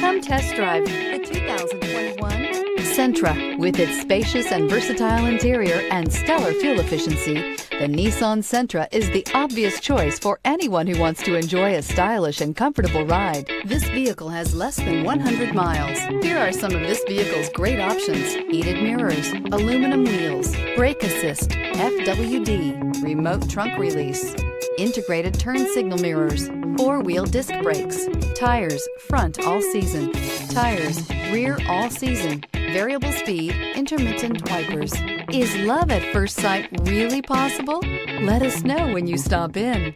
Come test drive the 2021 Sentra. With its spacious and versatile interior and stellar fuel efficiency, the Nissan Sentra is the obvious choice for anyone who wants to enjoy a stylish and comfortable ride. This vehicle has less than 100 miles. Here are some of this vehicle's great options: heated mirrors, aluminum wheels, brake assist, FWD, remote trunk release, integrated turn signal mirrors, four-wheel disc brakes, tires front all season, tires rear all season, variable speed, intermittent wipers. Is love at first sight really possible? Let us know when you stop in.